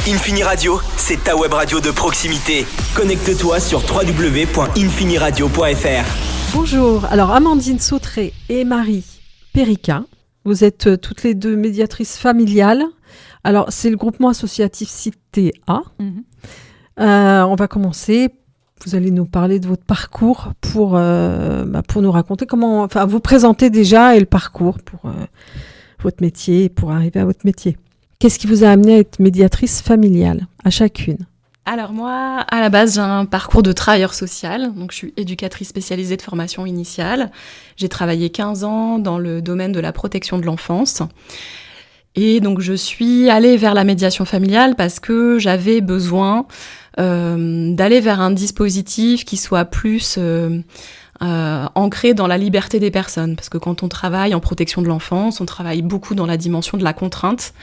Infini Radio, c'est ta web radio de proximité. Connecte-toi sur www.infiniradio.fr. Bonjour, alors Amandine Sautré et Marie Périca, vous êtes toutes les deux médiatrices familiales. Alors c'est le groupement associatif Cité A. On va commencer. Vous allez nous parler de votre parcours pour nous raconter comment, enfin vous présenter déjà et le parcours pour votre métier, pour arriver à votre métier. Qu'est-ce qui vous a amené à être médiatrice familiale, à chacune ? Alors moi, à la base, j'ai un parcours de travailleur social. Donc je suis éducatrice spécialisée de formation initiale. J'ai travaillé 15 ans dans le domaine de la protection de l'enfance. Et donc je suis allée vers la médiation familiale parce que j'avais besoin d'aller vers un dispositif qui soit plus ancré dans la liberté des personnes. Parce que quand on travaille en protection de l'enfance, on travaille beaucoup dans la dimension de la contrainte,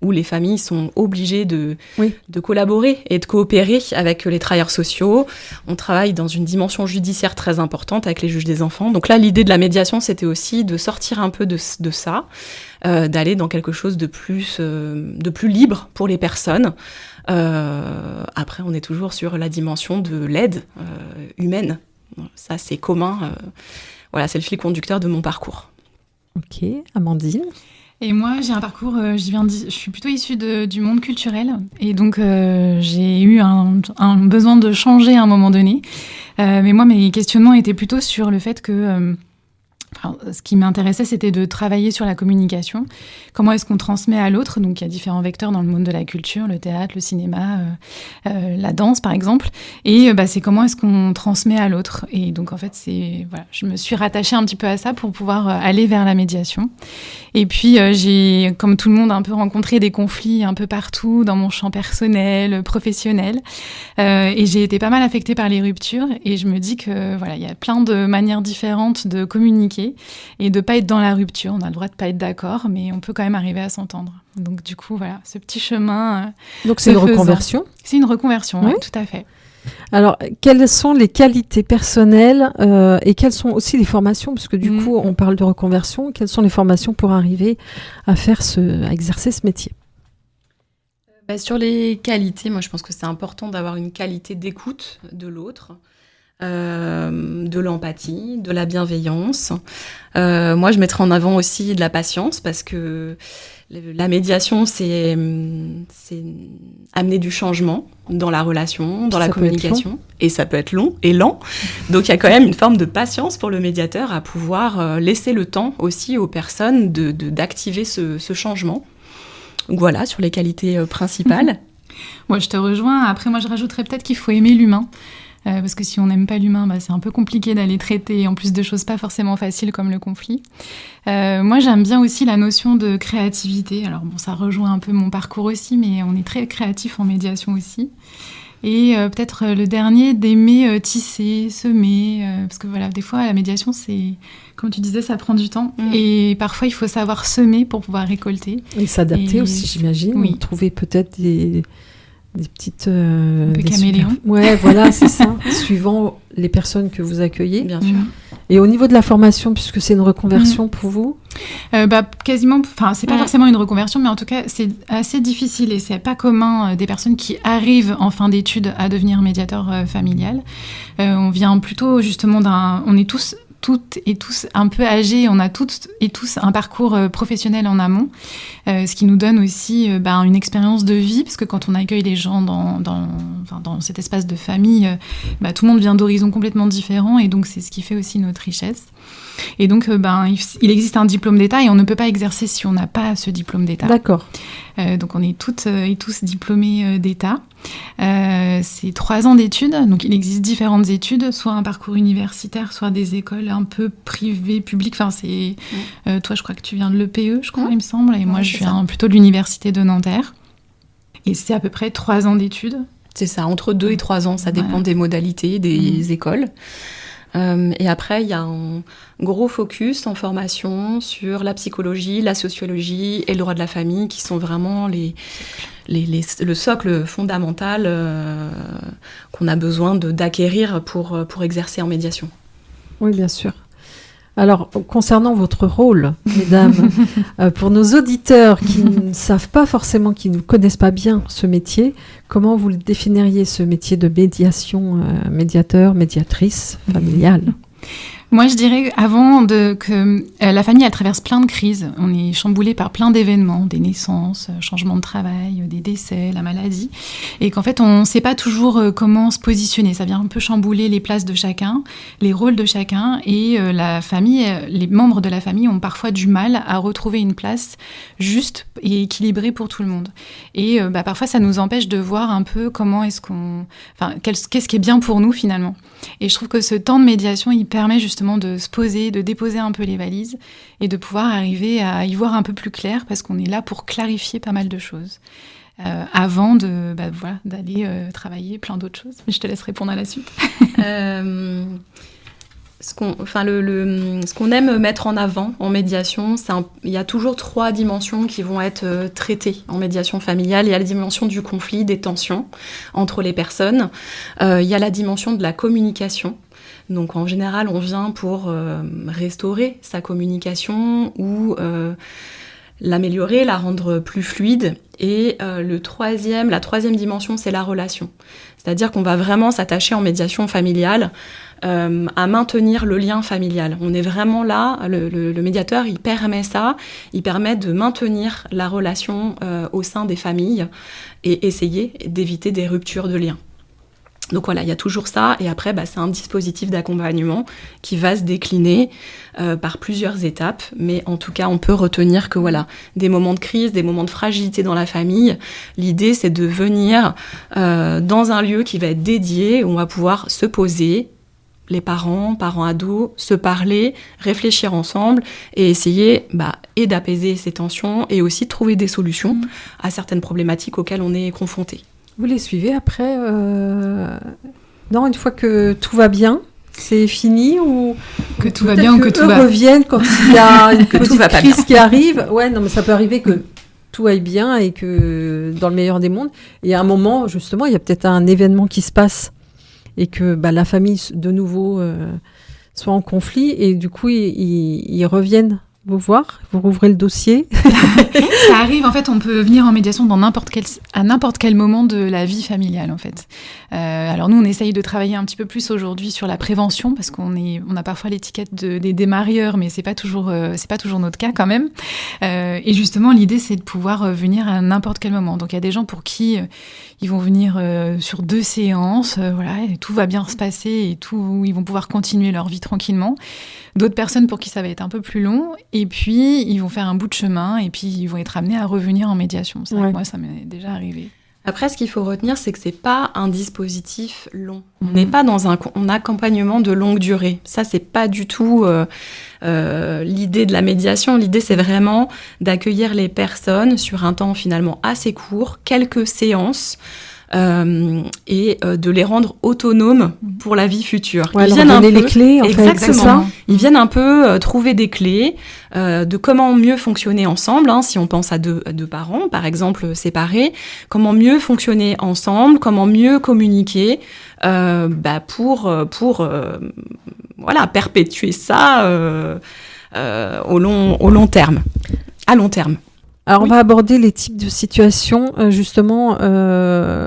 où les familles sont obligées de collaborer et de coopérer avec les travailleurs sociaux. On travaille dans une dimension judiciaire très importante avec les juges des enfants. Donc là, l'idée de la médiation, c'était aussi de sortir un peu de ça, d'aller dans quelque chose de plus libre pour les personnes. Après, on est toujours sur la dimension de l'aide humaine. Ça, c'est commun. Voilà, c'est le fil conducteur de mon parcours. Ok, Amandine. Et moi, j'ai un parcours, je suis plutôt issue du monde culturel. Et donc, j'ai eu un besoin de changer à un moment donné. Mais moi, mes questionnements étaient plutôt sur le fait que... ce qui m'intéressait, c'était de travailler sur la communication. Comment est-ce qu'on transmet à l'autre ? Donc, il y a différents vecteurs dans le monde de la culture, le théâtre, le cinéma, la danse, par exemple. Et c'est comment est-ce qu'on transmet à l'autre ? Et donc, en fait, je me suis rattachée un petit peu à ça pour pouvoir aller vers la médiation. Et puis, j'ai, comme tout le monde, un peu rencontré des conflits un peu partout dans mon champ personnel, professionnel. Et j'ai été pas mal affectée par les ruptures. Et je me dis que, il y a plein de manières différentes de communiquer et de pas être dans la rupture. On a le droit de pas être d'accord, mais on peut quand même arriver à s'entendre. Donc du coup, voilà, ce petit chemin. Donc c'est une reconversion ? C'est une reconversion, oui, tout à fait. Alors, quelles sont les qualités personnelles et quelles sont aussi les formations ? Parce que du coup, on parle de reconversion. Quelles sont les formations pour arriver à exercer ce métier ? Sur les qualités, moi je pense que c'est important d'avoir une qualité d'écoute de l'autre. De l'empathie, de la bienveillance. Moi, je mettrais en avant aussi de la patience parce que la médiation, c'est amener du changement dans la relation, dans la communication. Et ça peut être long et lent. Donc, il y a quand même une forme de patience pour le médiateur à pouvoir laisser le temps aussi aux personnes d'activer ce changement. Donc voilà, sur les qualités principales. Moi, je te rejoins. Après, moi, je rajouterais peut-être qu'il faut aimer l'humain. Parce que si on n'aime pas l'humain, c'est un peu compliqué d'aller traiter en plus de choses pas forcément faciles comme le conflit. Moi, j'aime bien aussi la notion de créativité. Alors bon, ça rejoint un peu mon parcours aussi, mais on est très créatif en médiation aussi. Et peut-être le dernier, d'aimer tisser, semer. Parce que voilà, des fois, la médiation, c'est, comme tu disais, ça prend du temps. Et parfois, il faut savoir semer pour pouvoir récolter. Et s'adapter aussi, j'imagine. Oui. Trouver peut-être des petites... un peu caméléon. Ouais, voilà, c'est ça. Suivant les personnes que vous accueillez. Bien sûr. Et au niveau de la formation, puisque c'est une reconversion pour vous ? Quasiment, c'est pas forcément une reconversion, mais en tout cas, c'est assez difficile et c'est pas commun des personnes qui arrivent en fin d'études à devenir médiateur familial. On vient plutôt justement on est toutes et tous un peu âgés, on a toutes et tous un parcours professionnel en amont, ce qui nous donne aussi une expérience de vie, parce que quand on accueille les gens dans cet espace de famille, tout le monde vient d'horizons complètement différents, et donc c'est ce qui fait aussi notre richesse. Et donc, il existe un diplôme d'État et on ne peut pas exercer si on n'a pas ce diplôme d'État. D'accord. Donc, on est toutes et tous diplômés d'État. C'est 3 ans d'études. Donc, il existe différentes études, soit un parcours universitaire, soit des écoles un peu privées, publiques. Enfin, toi, je crois que tu viens de l'EPE, je crois, il me semble. Et moi, je viens plutôt de l'université de Nanterre. Et c'est à peu près 3 ans d'études. C'est ça, entre 2 et 3 ans. Ça dépend des modalités, des écoles. Et après, il y a un gros focus en formation sur la psychologie, la sociologie et le droit de la famille, qui sont vraiment le socle fondamental qu'on a besoin d'acquérir pour exercer en médiation. Oui, bien sûr. Alors, concernant votre rôle, mesdames, pour nos auditeurs qui ne savent pas forcément, qui ne connaissent pas bien ce métier, comment vous le définiriez, ce métier de médiation, médiateur, médiatrice familiale ? Moi, je dirais que la famille, elle traverse plein de crises. On est chamboulé par plein d'événements, des naissances, changements de travail, des décès, la maladie. Et qu'en fait, on ne sait pas toujours comment se positionner. Ça vient un peu chambouler les places de chacun, les rôles de chacun. Et la famille, les membres de la famille ont parfois du mal à retrouver une place juste et équilibrée pour tout le monde. Et parfois, ça nous empêche de voir un peu qu'est-ce qui est bien pour nous finalement. Et je trouve que ce temps de médiation, il permet justement de se poser, de déposer un peu les valises et de pouvoir arriver à y voir un peu plus clair parce qu'on est là pour clarifier pas mal de choses avant d'aller travailler plein d'autres choses. Mais je te laisse répondre à la suite. Ce qu'on aime mettre en avant en médiation, il y a toujours 3 dimensions qui vont être traitées en médiation familiale. Il y a la dimension du conflit, des tensions entre les personnes. Il y a la dimension de la communication. Donc en général, on vient pour restaurer sa communication ou l'améliorer, la rendre plus fluide. Et la troisième dimension, c'est la relation. C'est-à-dire qu'on va vraiment s'attacher en médiation familiale à maintenir le lien familial. On est vraiment là, le médiateur, il permet ça, il permet de maintenir la relation au sein des familles et essayer d'éviter des ruptures de liens. Donc voilà, il y a toujours ça, et après, c'est un dispositif d'accompagnement qui va se décliner par plusieurs étapes, mais en tout cas, on peut retenir que voilà, des moments de crise, des moments de fragilité dans la famille, l'idée, c'est de venir dans un lieu qui va être dédié, où on va pouvoir se poser, les parents ados, se parler, réfléchir ensemble et essayer et d'apaiser ces tensions et aussi de trouver des solutions à certaines problématiques auxquelles on est confronté. Vous les suivez après Non, une fois que tout va bien, c'est fini ou que tout va bien ou que tout va reviennent quand il y a une petite crise qui arrive. Ouais, non, mais ça peut arriver que tout aille bien et que dans le meilleur des mondes, il y a un moment justement, il y a peut-être un événement qui se passe et que la famille de nouveau soit en conflit et du coup ils reviennent vous voir, vous rouvrez le dossier. Ça arrive, en fait, on peut venir en médiation à n'importe quel moment de la vie familiale, en fait. Alors nous, on essaye de travailler un petit peu plus aujourd'hui sur la prévention, parce qu'on a parfois l'étiquette des démarrieurs, mais c'est pas toujours notre cas quand même. Et justement, l'idée, c'est de pouvoir venir à n'importe quel moment. Donc il y a des gens pour qui ils vont venir sur 2 séances, et tout va bien se passer et ils vont pouvoir continuer leur vie tranquillement. D'autres personnes pour qui ça va être un peu plus long, et puis ils vont faire un bout de chemin, et puis ils vont être amenés à revenir en médiation. C'est vrai que moi, ça m'est déjà arrivé. Après, ce qu'il faut retenir, c'est que c'est pas un dispositif long. On n'est pas dans un accompagnement de longue durée. Ça, c'est pas du tout l'idée de la médiation. L'idée, c'est vraiment d'accueillir les personnes sur un temps finalement assez court, quelques séances, et de les rendre autonomes pour la vie future. Ils viennent donner les clés, en exactement. Fait, c'est ça. Ils viennent un peu trouver des clés de comment mieux fonctionner ensemble. Si on pense à deux parents, par exemple, séparés, comment mieux fonctionner ensemble, comment mieux communiquer pour perpétuer ça au long terme, à long terme. Alors, on va aborder les types de situations, justement,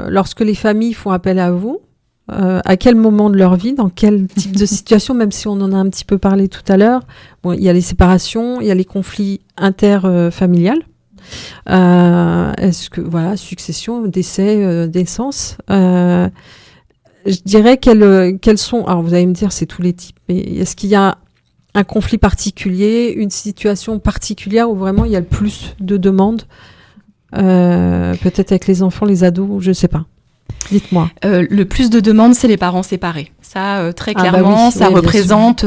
lorsque les familles font appel à vous. À quel moment de leur vie, dans quel type de situation, même si on en a un petit peu parlé tout à l'heure. Bon, il y a les séparations, il y a les conflits interfamiliales. Est-ce que, succession, décès, naissance. Je dirais quels sont... Alors, vous allez me dire, c'est tous les types, mais est-ce qu'il y a un conflit particulier, une situation particulière où vraiment il y a le plus de demandes, peut-être avec les enfants, les ados, je ne sais pas. Dites-moi. Le plus de demandes, c'est les parents séparés. Ça, très clairement, ça représente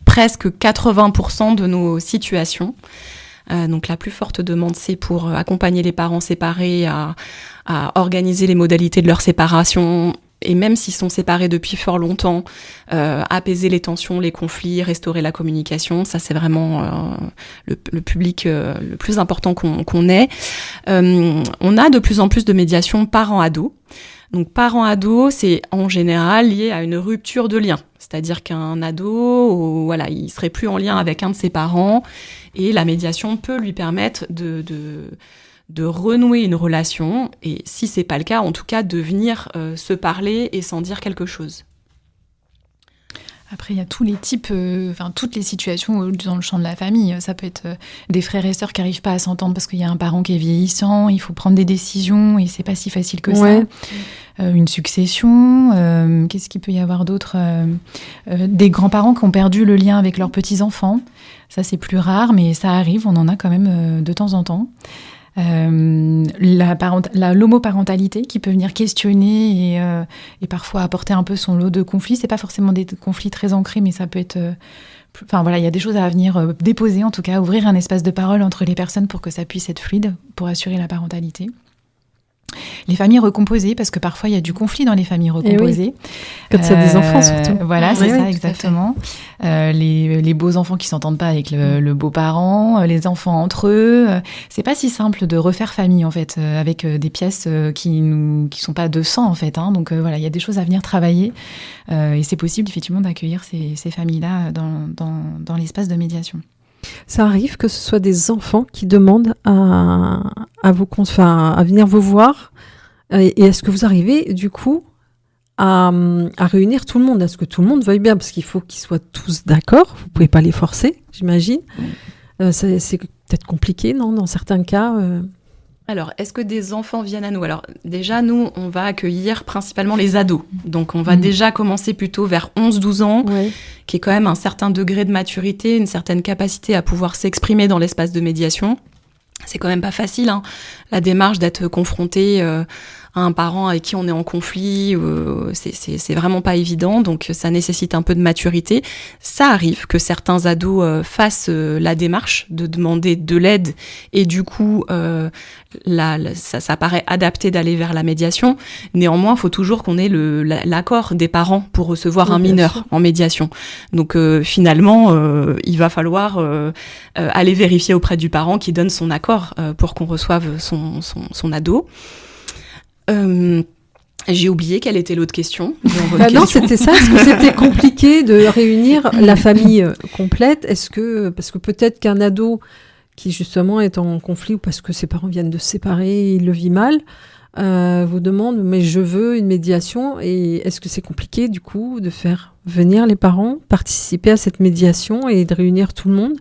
presque 80% de nos situations. Donc la plus forte demande, c'est pour accompagner les parents séparés à organiser les modalités de leur séparation. Et même s'ils sont séparés depuis fort longtemps, apaiser les tensions, les conflits, restaurer la communication, ça c'est vraiment le public le plus important qu'on ait. On a de plus en plus de médiation parents-ados. Donc parents-ados, c'est en général lié à une rupture de lien. C'est-à-dire qu'un ado, voilà, il serait plus en lien avec un de ses parents et la médiation peut lui permettre de renouer une relation et si c'est pas le cas, en tout cas de venir se parler et s'en dire quelque chose. Après, il y a tous les types, toutes les situations dans le champ de la famille. Ça peut être des frères et sœurs qui n'arrivent pas à s'entendre parce qu'il y a un parent qui est vieillissant, il faut prendre des décisions et c'est pas si facile que ça. Une succession, qu'est-ce qu'il peut y avoir d'autre des grands-parents qui ont perdu le lien avec leurs petits-enfants. Ça, c'est plus rare, mais ça arrive, on en a quand même de temps en temps. L'homoparentalité qui peut venir questionner et parfois apporter un peu son lot de conflits. C'est pas forcément des conflits très ancrés, mais ça peut être... il y a des choses à venir déposer, en tout cas, ouvrir un espace de parole entre les personnes pour que ça puisse être fluide, pour assurer la parentalité. Les familles recomposées, parce que parfois il y a du conflit dans les familles recomposées. Quand il y a des enfants surtout. Voilà, c'est ça, exactement. Les beaux enfants qui s'entendent pas avec le beau-parent, les enfants entre eux. C'est pas si simple de refaire famille en fait, avec des pièces qui sont pas de sang en fait. Donc il y a des choses à venir travailler et c'est possible effectivement d'accueillir ces familles-là dans l'espace de médiation. Ça arrive que ce soit des enfants qui demandent à venir vous voir. Et est-ce que vous arrivez, du coup, à réunir tout le monde? Est-ce que tout le monde veuille bien? Parce qu'il faut qu'ils soient tous d'accord. Vous ne pouvez pas les forcer, j'imagine. C'est peut-être compliqué, non? Dans certains cas Alors, est-ce que des enfants viennent à nous? Alors, déjà, nous, on va accueillir principalement les ados. Donc, on va déjà commencer plutôt vers 11-12 ans, qui est quand même un certain degré de maturité, une certaine capacité à pouvoir s'exprimer dans l'espace de médiation. C'est quand même pas facile, la démarche d'être confronté à un parent avec qui on est en conflit, c'est vraiment pas évident, donc ça nécessite un peu de maturité. Ça arrive que certains ados fassent la démarche de demander de l'aide et du coup ça paraît adapté d'aller vers la médiation. Néanmoins, il faut toujours qu'on ait l'accord des parents pour recevoir un mineur en médiation. Donc finalement, il va falloir aller vérifier auprès du parent qui donne son accord pour qu'on reçoive son ado. J'ai oublié quelle était l'autre question. Non, c'était ça. Est-ce que c'était compliqué de réunir la famille complète? Parce que peut-être qu'un ado qui justement est en conflit ou parce que ses parents viennent de se séparer, il le vit mal, vous demande mais je veux une médiation. Et est-ce que c'est compliqué du coup de faire venir les parents participer à cette médiation et de réunir tout le monde?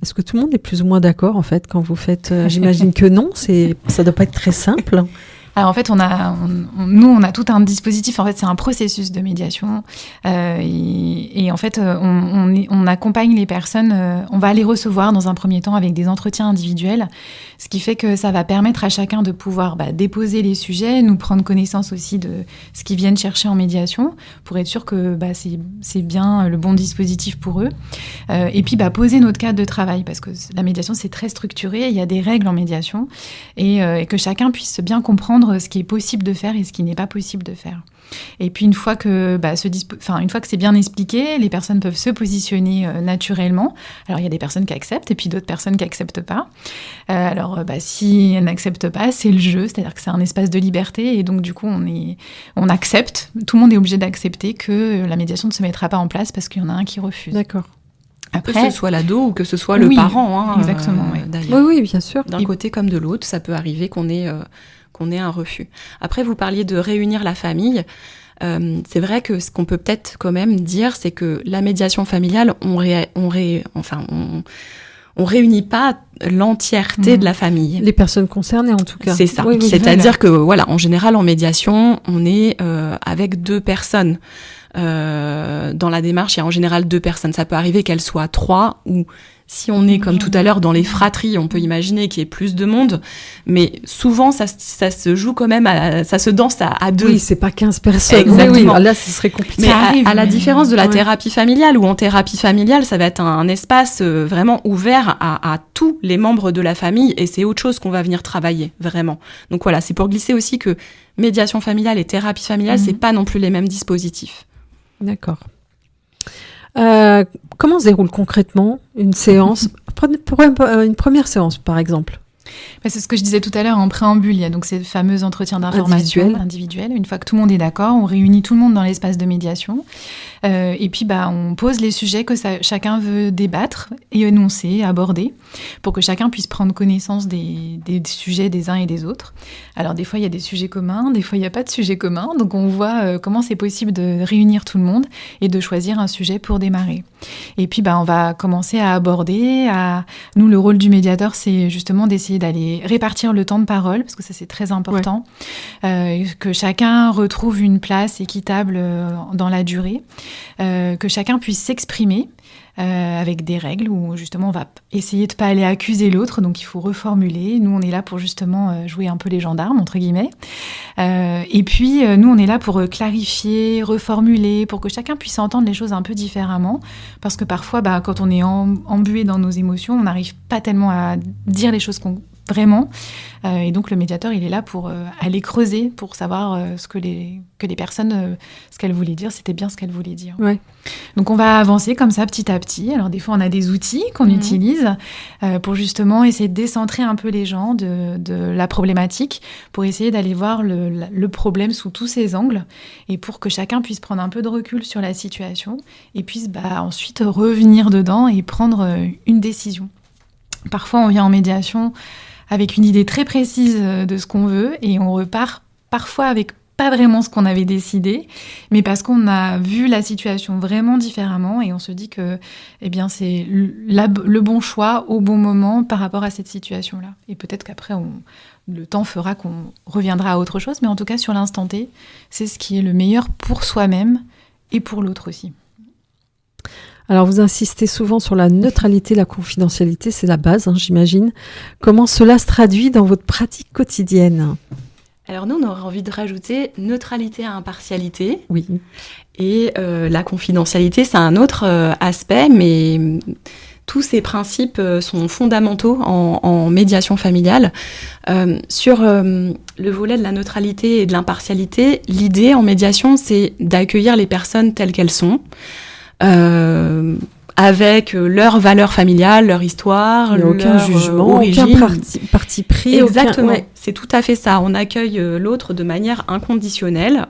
Est-ce que tout le monde est plus ou moins d'accord en fait quand vous faites j'imagine que non, ça doit pas être très simple. Alors en fait, on a tout un dispositif. En fait, c'est un processus de médiation. Et en fait, on accompagne les personnes. On va les recevoir dans un premier temps avec des entretiens individuels, ce qui fait que ça va permettre à chacun de pouvoir déposer les sujets, nous prendre connaissance aussi de ce qu'ils viennent chercher en médiation, pour être sûr que c'est bien le bon dispositif pour eux. Et puis poser notre cadre de travail, parce que la médiation c'est très structuré. Il y a des règles en médiation et que chacun puisse bien comprendre ce qui est possible de faire et ce qui n'est pas possible de faire. Et puis une fois que c'est bien expliqué, les personnes peuvent se positionner naturellement. Alors il y a des personnes qui acceptent et puis d'autres personnes qui acceptent pas. Si elles n'acceptent pas, c'est le jeu, c'est-à-dire que c'est un espace de liberté et donc du coup on accepte. Tout le monde est obligé d'accepter que la médiation ne se mettra pas en place parce qu'il y en a un qui refuse. D'accord. Après, que ce soit l'ado ou que ce soit le parent. Exactement. D'ailleurs. Oui, bien sûr. D'un côté comme de l'autre, ça peut arriver qu'on ait un refus. Après, vous parliez de réunir la famille. C'est vrai que ce qu'on peut peut-être quand même dire, c'est que la médiation familiale, on réunit pas l'entièreté de la famille. Les personnes concernées, en tout cas. C'est ça. Oui, c'est-à-dire que, en général, en médiation, on est avec 2 personnes. Dans la démarche, il y a en général 2 personnes. Ça peut arriver qu'elles soient 3 ou si on est comme tout à l'heure dans les fratries, on peut imaginer qu'il y ait plus de monde, mais souvent ça se joue quand même, ça se danse à 2. Oui, c'est pas 15 personnes. Exactement. Oui. Là, ce serait compliqué. Mais à la différence de la thérapie familiale, où en thérapie familiale, ça va être un espace vraiment ouvert à tous les membres de la famille, et c'est autre chose qu'on va venir travailler, vraiment. Donc voilà, c'est pour glisser aussi que médiation familiale et thérapie familiale, c'est pas non plus les mêmes dispositifs. D'accord. Comment se déroule concrètement une séance, pour une première séance par exemple? C'est ce que je disais tout à l'heure en préambule. Il y a donc ces fameux entretiens d'information individuels. Une fois que tout le monde est d'accord, on réunit tout le monde dans l'espace de médiation. Et puis, on pose les sujets que chacun veut débattre et énoncer, aborder, pour que chacun puisse prendre connaissance des sujets des uns et des autres. Alors, des fois, il y a des sujets communs, des fois, il n'y a pas de sujet commun. Donc, on voit comment c'est possible de réunir tout le monde et de choisir un sujet pour démarrer. Et puis, on va commencer à aborder. Nous, le rôle du médiateur, c'est justement d'essayer d'aller répartir le temps de parole, parce que ça, c'est très important, que chacun retrouve une place équitable dans la durée, que chacun puisse s'exprimer avec des règles où justement on va essayer de ne pas aller accuser l'autre, donc il faut reformuler. Nous, on est là pour justement jouer un peu les gendarmes, entre guillemets. Et puis, nous, on est là pour clarifier, reformuler, pour que chacun puisse entendre les choses un peu différemment. Parce que parfois, quand on est embué dans nos émotions, on n'arrive pas tellement à dire les choses vraiment. Et donc, le médiateur, il est là pour aller creuser, pour savoir que les personnes, ce qu'elles voulaient dire, c'était bien ce qu'elles voulaient dire. Ouais. Donc, on va avancer comme ça, petit à petit. Alors, des fois, on a des outils qu'on utilise pour justement essayer de décentrer un peu les gens de la problématique, pour essayer d'aller voir le problème sous tous ses angles, et pour que chacun puisse prendre un peu de recul sur la situation, et puisse ensuite revenir dedans et prendre une décision. Parfois, on vient en médiation avec une idée très précise de ce qu'on veut, et on repart parfois avec pas vraiment ce qu'on avait décidé, mais parce qu'on a vu la situation vraiment différemment, et on se dit que c'est le bon choix au bon moment par rapport à cette situation-là. Et peut-être qu'après, le temps fera qu'on reviendra à autre chose, mais en tout cas, sur l'instant T, c'est ce qui est le meilleur pour soi-même et pour l'autre aussi. Alors, vous insistez souvent sur la neutralité, la confidentialité, c'est la base, j'imagine. Comment cela se traduit dans votre pratique quotidienne ? Alors nous, on aurait envie de rajouter neutralité à impartialité. Oui. Et la confidentialité, c'est un autre aspect, mais tous ces principes sont fondamentaux en médiation familiale. Sur le volet de la neutralité et de l'impartialité, l'idée en médiation, c'est d'accueillir les personnes telles qu'elles sont, avec leurs valeurs familiales, leur histoire, il n'y a aucun jugement, origine. Aucun parti pris. Exactement, c'est tout à fait ça. On accueille l'autre de manière inconditionnelle,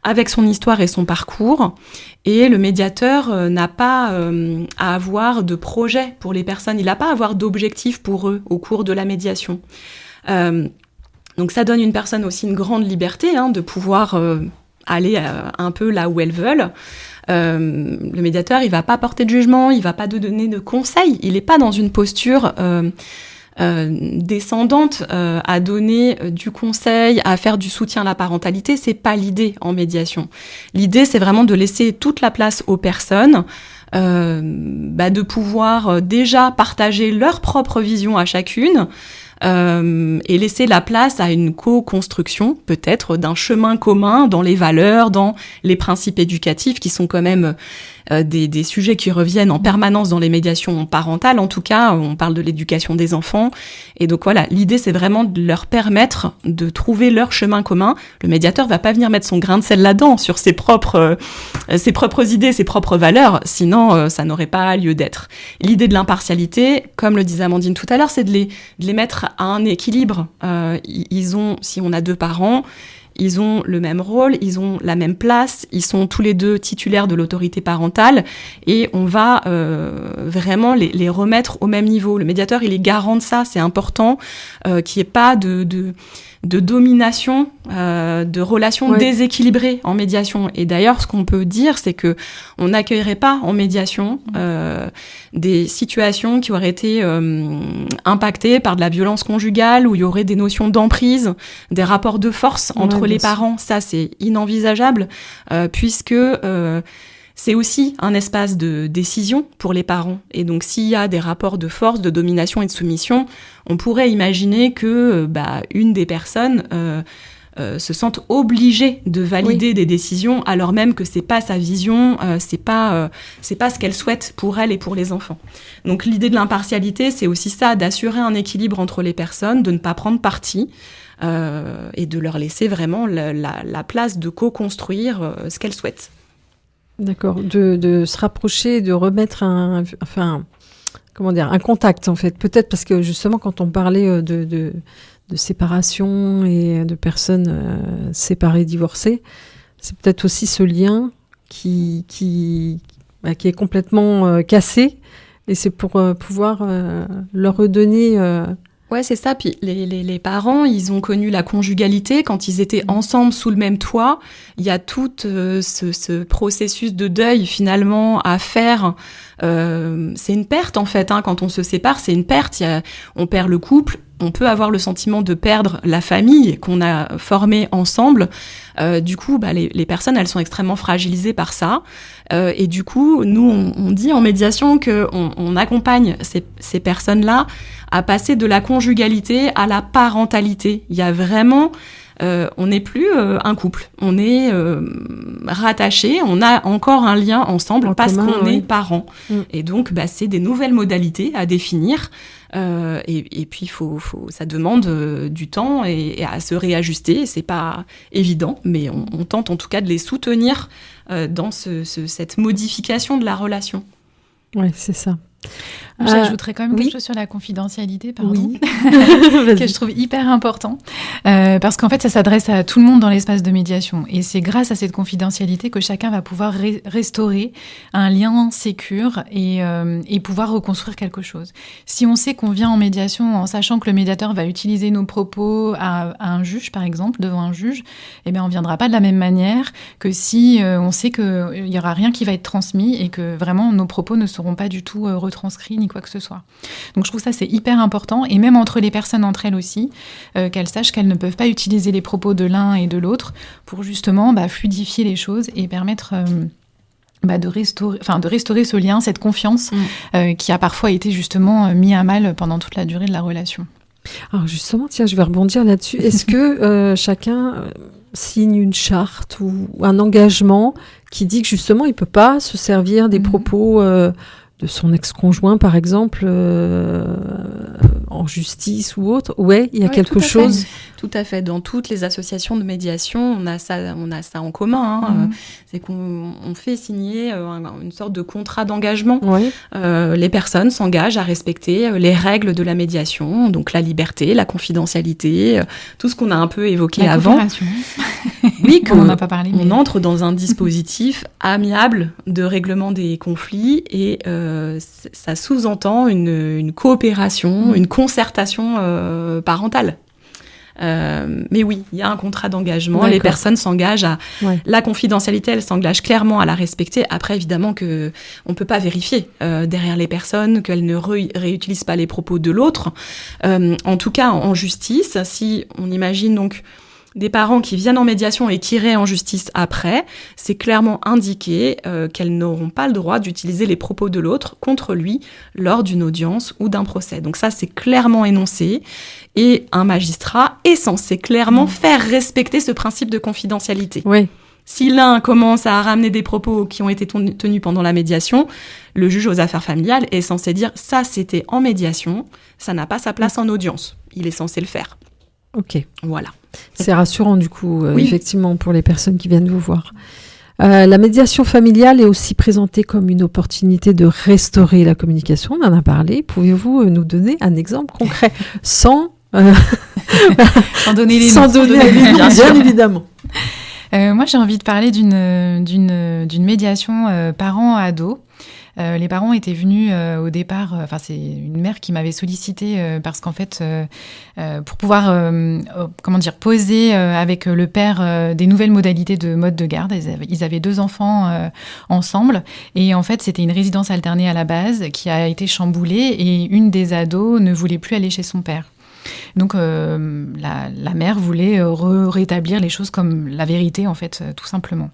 avec son histoire et son parcours. Et le médiateur n'a pas à avoir de projet pour les personnes, il n'a pas à avoir d'objectif pour eux au cours de la médiation. Donc ça donne une personne aussi une grande liberté de pouvoir aller un peu là où elles veulent. Le médiateur, il va pas porter de jugement, il va pas donner de conseils, il est pas dans une posture descendante à donner du conseil, à faire du soutien à la parentalité. C'est pas l'idée en médiation. L'idée, c'est vraiment de laisser toute la place aux personnes, de pouvoir déjà partager leur propre vision à chacune, et laisser la place à une co-construction, peut-être, d'un chemin commun dans les valeurs, dans les principes éducatifs, qui sont quand même des sujets qui reviennent en permanence dans les médiations parentales. En tout cas, on parle de l'éducation des enfants. Et donc voilà, l'idée, c'est vraiment de leur permettre de trouver leur chemin commun. Le médiateur va pas venir mettre son grain de sel là-dedans, sur ses propres idées, ses propres valeurs, sinon ça n'aurait pas lieu d'être. L'idée de l'impartialité, comme le disait Amandine tout à l'heure, c'est de les mettre à un équilibre. Ils ont, si on a 2 parents, ils ont le même rôle, ils ont la même place, ils sont tous les 2 titulaires de l'autorité parentale, et on va vraiment les remettre au même niveau. Le médiateur, il est garant de ça, c'est important, qu'il n'y ait pas de domination, de relations déséquilibrées en médiation. Et d'ailleurs, ce qu'on peut dire, c'est que on n'accueillerait pas en médiation des situations qui auraient été impactées par de la violence conjugale, où il y aurait des notions d'emprise, des rapports de force entre les parents. Ça, c'est inenvisageable, puisque c'est aussi un espace de décision pour les parents. Et donc, s'il y a des rapports de force, de domination et de soumission, on pourrait imaginer que une des personnes se sente obligée de valider des décisions, alors même que c'est pas sa vision, c'est pas ce qu'elle souhaite pour elle et pour les enfants. Donc, l'idée de l'impartialité, c'est aussi ça, d'assurer un équilibre entre les personnes, de ne pas prendre parti, et de leur laisser vraiment la place de co-construire ce qu'elles souhaitent. D'accord, de se rapprocher, de remettre un contact en fait. Peut-être parce que justement quand on parlait de séparation et de personnes séparées, divorcées, c'est peut-être aussi ce lien qui est complètement cassé, et c'est pour pouvoir leur redonner... Ouais, c'est ça. Puis les parents, ils ont connu la conjugalité quand ils étaient ensemble sous le même toit. Il y a tout ce processus de deuil finalement à faire. C'est une perte en fait. Quand on se sépare, c'est une perte. On perd le couple. On peut avoir le sentiment de perdre la famille qu'on a formée ensemble. Du coup, les personnes, elles sont extrêmement fragilisées par ça. Et du coup, nous, on dit en médiation qu'on accompagne ces personnes-là à passer de la conjugalité à la parentalité. Il y a vraiment... on n'est plus un couple. On est rattachés. On a encore un lien ensemble parce qu'on est parents. Et donc, c'est des nouvelles modalités à définir. Et puis, ça demande du temps et à se réajuster. C'est pas évident, mais on tente en tout cas de les soutenir dans cette modification de la relation. Oui, c'est ça. J'ajouterais quand même quelque chose sur la confidentialité, pardon, que je trouve hyper important, parce qu'en fait, ça s'adresse à tout le monde dans l'espace de médiation, et c'est grâce à cette confidentialité que chacun va pouvoir restaurer un lien sécure et pouvoir reconstruire quelque chose. Si on sait qu'on vient en médiation en sachant que le médiateur va utiliser nos propos à un juge, par exemple, devant un juge, eh bien, on ne viendra pas de la même manière que si on sait qu'il n'y aura rien qui va être transmis et que vraiment nos propos ne seront pas du tout retranscrits ni quoi que ce soit. Donc je trouve ça c'est hyper important, et même entre les personnes entre elles aussi, qu'elles sachent qu'elles ne peuvent pas utiliser les propos de l'un et de l'autre pour justement fluidifier les choses et permettre de restaurer ce lien, cette confiance qui a parfois été justement mis à mal pendant toute la durée de la relation. Alors justement, tiens, je vais rebondir là-dessus. Est-ce que chacun signe une charte ou un engagement qui dit que justement il peut pas se servir des propos de son ex-conjoint, par exemple, en justice ou autre? Ouais, il y a quelque chose. Tout à fait. Dans toutes les associations de médiation, on a ça en commun. C'est qu'on fait signer une sorte de contrat d'engagement. Ouais. Les personnes s'engagent à respecter les règles de la médiation, donc la liberté, la confidentialité, tout ce qu'on a un peu évoqué avant. Oui, on n'en a pas parlé. On entre dans un dispositif amiable de règlement des conflits, et ça sous-entend une coopération, une concertation parentale. Mais oui, il y a un contrat d'engagement. D'accord. Les personnes s'engagent à... Ouais. La confidentialité, elles s'engagent clairement à la respecter. Après, évidemment, on ne peut pas vérifier derrière les personnes qu'elles ne réutilisent pas les propos de l'autre. En tout cas, en justice, si on imagine donc des parents qui viennent en médiation et qui iraient en justice après, c'est clairement indiqué qu'elles n'auront pas le droit d'utiliser les propos de l'autre contre lui lors d'une audience ou d'un procès. Donc ça, c'est clairement énoncé, et un magistrat est censé clairement faire respecter ce principe de confidentialité. Oui. Si l'un commence à ramener des propos qui ont été tenus pendant la médiation, le juge aux affaires familiales est censé dire « ça, c'était en médiation, ça n'a pas sa place en audience ». Il est censé le faire. Ok. Voilà. C'est rassurant du coup, effectivement, pour les personnes qui viennent vous voir. La médiation familiale est aussi présentée comme une opportunité de restaurer la communication. On en a parlé. Pouvez-vous nous donner un exemple concret sans donner les noms, bien évidemment. Moi, j'ai envie de parler d'une médiation parents-ados. Les parents étaient venus au départ, c'est une mère qui m'avait sollicité parce qu'en fait, pour pouvoir, poser avec le père des nouvelles modalités de mode de garde. Ils avaient 2 enfants ensemble, et en fait, c'était une résidence alternée à la base qui a été chamboulée, et une des ados ne voulait plus aller chez son père. Donc la mère voulait rétablir les choses comme la vérité, en fait, tout simplement.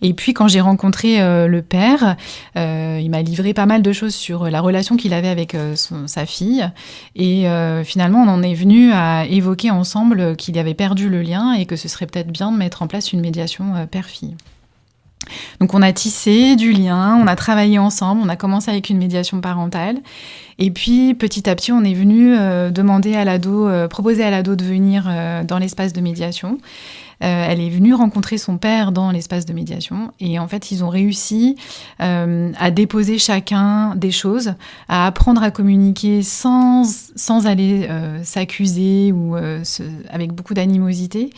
Et puis quand j'ai rencontré le père, il m'a livré pas mal de choses sur la relation qu'il avait avec sa fille, et finalement on en est venu à évoquer ensemble qu'il avait perdu le lien et que ce serait peut-être bien de mettre en place une médiation père-fille. Donc on a tissé du lien, on a travaillé ensemble, on a commencé avec une médiation parentale, et puis petit à petit on est venu proposer à l'ado de venir dans l'espace de médiation. Elle est venue rencontrer son père dans l'espace de médiation et en fait, ils ont réussi à déposer chacun des choses, à apprendre à communiquer sans aller s'accuser ou avec beaucoup d'animosité.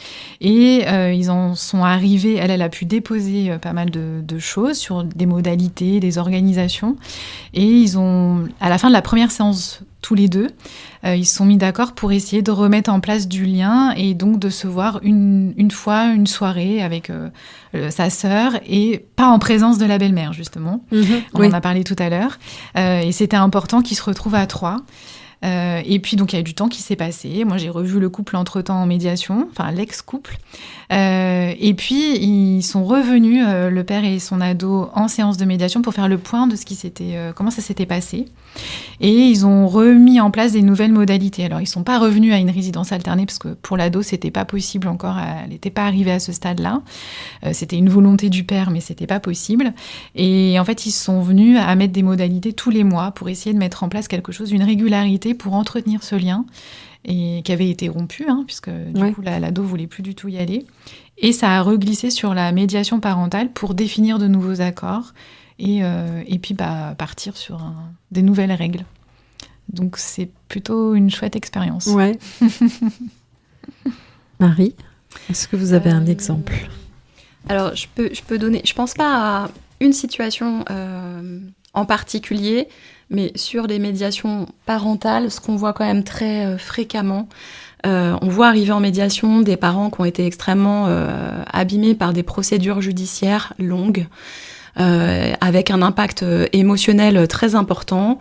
Et ils en sont arrivés, elle a pu déposer pas mal de choses sur des modalités, des organisations. Et ils ont, à la fin de la première séance, tous les deux, ils se sont mis d'accord pour essayer de remettre en place du lien et donc de se voir une fois, une soirée avec sa sœur et pas en présence de la belle-mère, justement. On en a parlé tout à l'heure. Et c'était important qu'ils se retrouvent à 3. Et puis, donc, il y a eu du temps qui s'est passé. Moi, j'ai revu le couple entre-temps en médiation, enfin, l'ex-couple. Et puis, ils sont revenus, le père et son ado, en séance de médiation pour faire le point de ce qui comment ça s'était passé. Et ils ont remis en place des nouvelles modalités. Alors, ils ne sont pas revenus à une résidence alternée parce que pour l'ado, ce n'était pas possible encore. Elle n'était pas arrivée à ce stade-là. C'était une volonté du père, mais ce n'était pas possible. Et en fait, ils sont venus à mettre des modalités tous les mois pour essayer de mettre en place quelque chose, une régularité pour entretenir ce lien et qui avait été rompu, puisque du coup, l'ado ne voulait plus du tout y aller. Et ça a reglissé sur la médiation parentale pour définir de nouveaux accords et puis partir sur des nouvelles règles. Donc, c'est plutôt une chouette expérience. Ouais. Marie, est-ce que vous avez un exemple ? Alors, je peux donner... Je ne pense pas à une situation en particulier, mais sur les médiations parentales, ce qu'on voit quand même très fréquemment, on voit arriver en médiation des parents qui ont été extrêmement abîmés par des procédures judiciaires longues, avec un impact émotionnel très important,